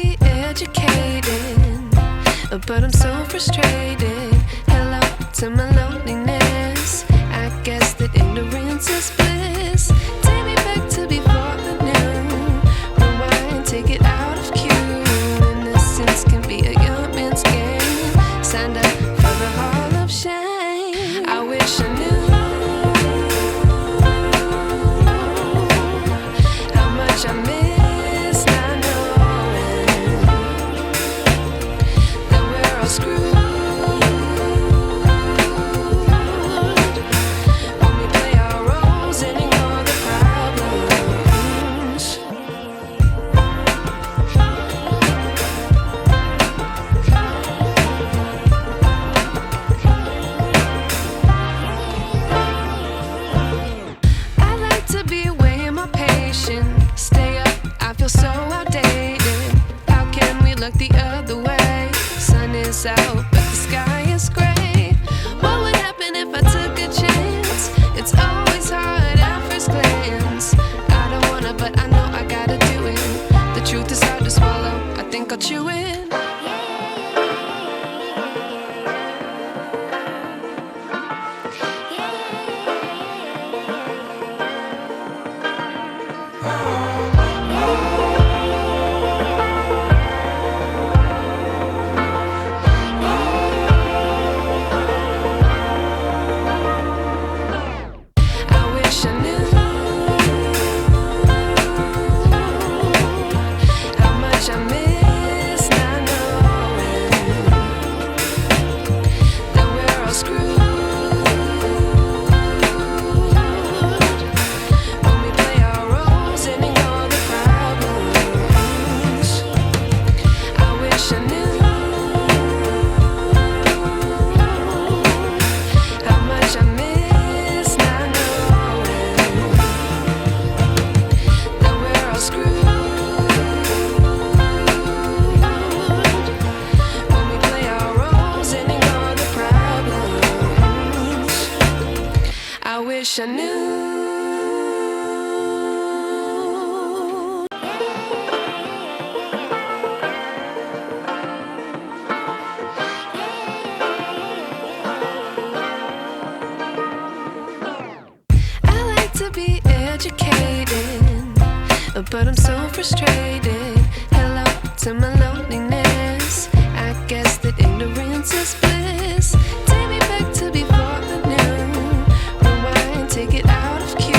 be educated, but I'm so frustrated. Hello to my loneliness. I guess that ignorance is bliss. Take me back to before I knew. Rewind, take it out of cue. Innocence can be a young man's game. Signed up for the hall of shame. I wish I knew how much I miss not knowing that we're all screwed. Stay up, I feel so outdated. How can we look the other way? Sun is out, but the sky is gray. What would happen if I took a chance? It's always hard at first glance. I don't wanna, but I know I gotta do it. The truth is hard to swallow, I think I'll chew it. I wish I knew. I like to be educated, but I'm so frustrated. Hello to my loneliness. I guess that ignorance is bliss. Take me back to before I knew. Take it out of cue.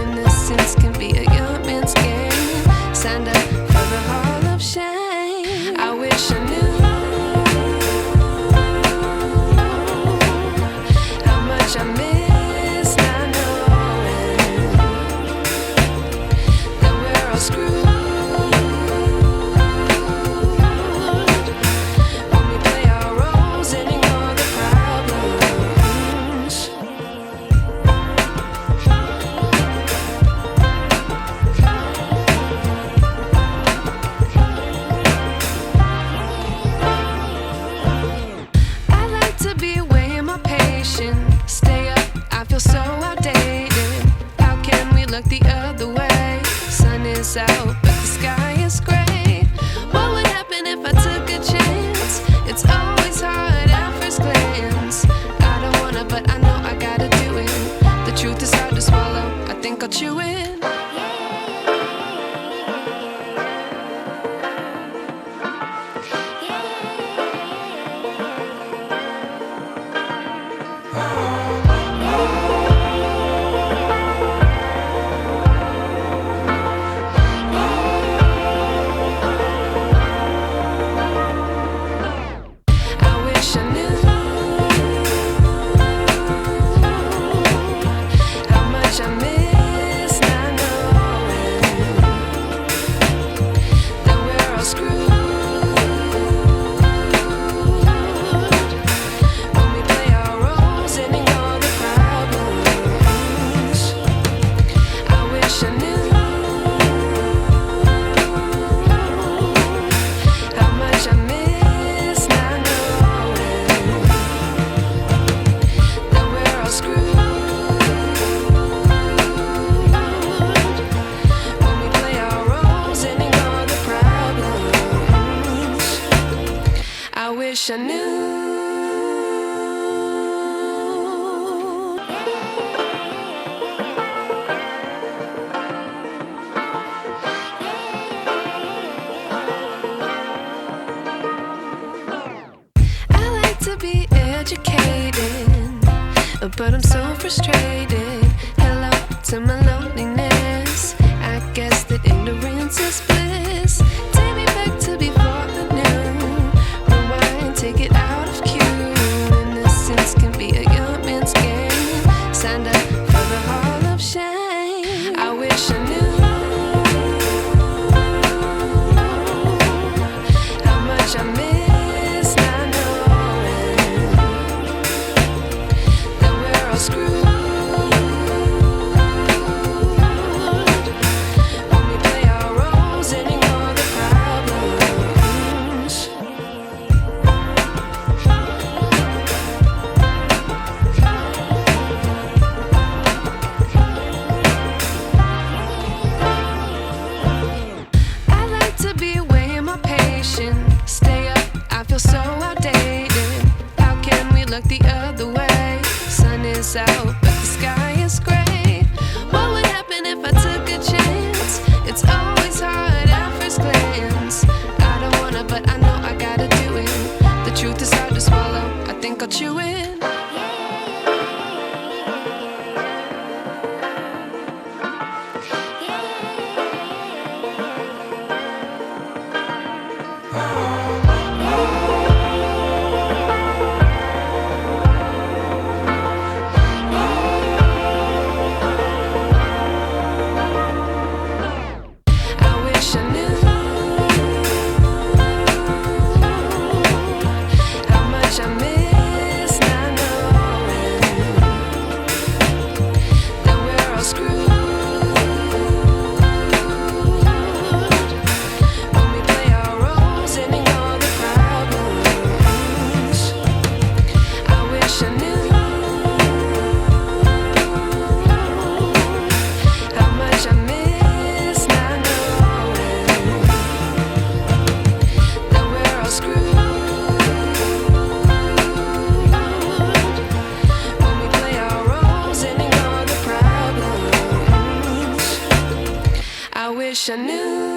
Innocence can be a young man's game. Signed up for the hall of shame. I wish I knew how much I miss not knowing that we're all screwed. When we play our roles and ignore the problems. wish I knew. I like to be educated, but I'm so frustrated. Hello to my loneliness. I guess that ignorance is bliss. Take me back to before I knew. Rewind, take it out of cue. Innocence can be a young man's game. Signed up for the hall of shame. I wish I knew how much I miss not knowing that we're all screwed. Stay up, I feel so outdated. How can we look the other way? Sun is out, but the sky is gray. What would happen if I took a chance? It's always hard at first glance. I don't wanna, but I know I gotta do it. The truth is hard to swallow, I think I'll chew it. I wish I knew.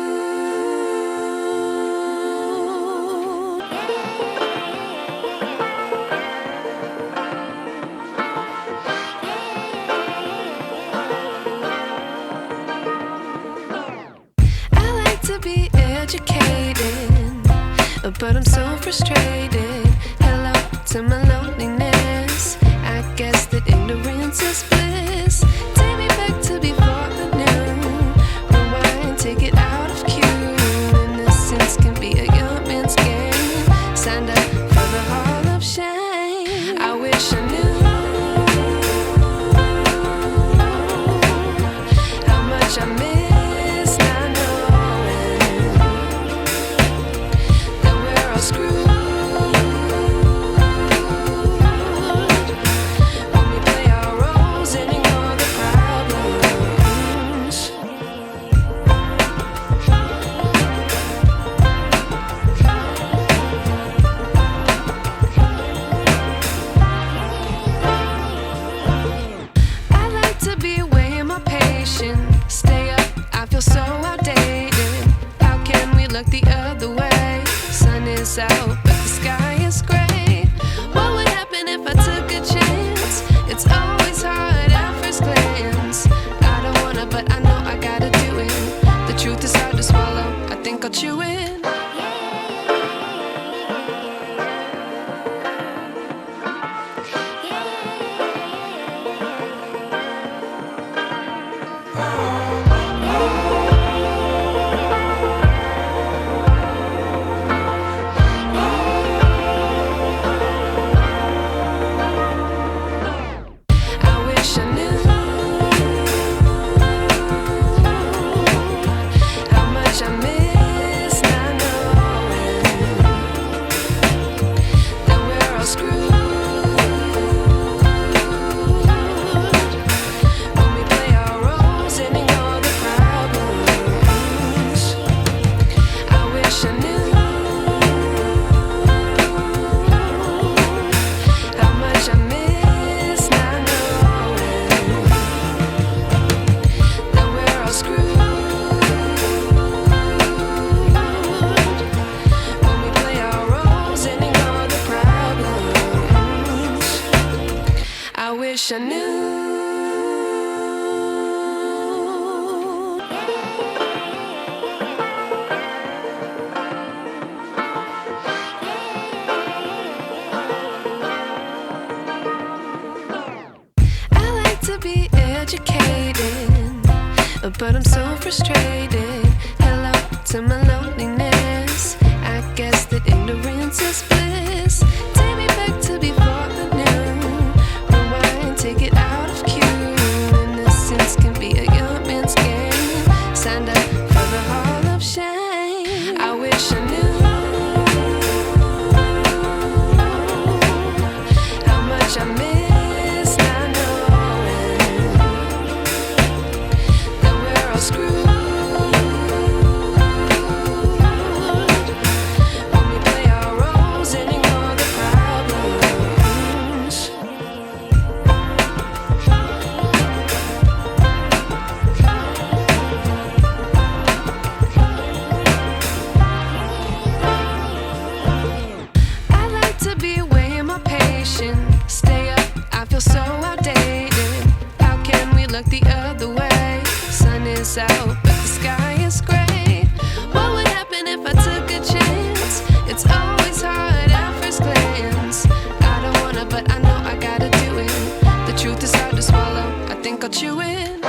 I like to be educated, but I'm so frustrated. Hello to my loneliness. I guess that ignorance is bliss. Take me back to before I knew. Rewind, take it out of cue. Innocence can be a young man's game. Signed up for the hall of shame. I wish I knew how much I miss not knowing that we're all screwed. Stay up, I feel so outdated. How can we look the other way? Sun is out, but the sky is gray. What would happen if I took a chance? It's always hard at first glance. I don't wanna, but I know I gotta do it. The truth is hard to swallow, I think I'll chew it. How much I miss now. wish I knew. I like to be educated, but I'm so frustrated. Hello to my loneliness. I guess that ignorance is bliss. Take me back to before the new. Rewind, take it out of cue. Innocence can be a young man's game. Signed up for the hall of shame. I wish I knew how much I miss not knowing that we're all screwed. Stay up, I feel so outdated. How can we look the other way? Sun is out, but the sky is gray. What would happen if I took a chance? It's always hard at first glance. I don't wanna, but I know I gotta do it. The truth is hard to swallow, I think I'll chew it.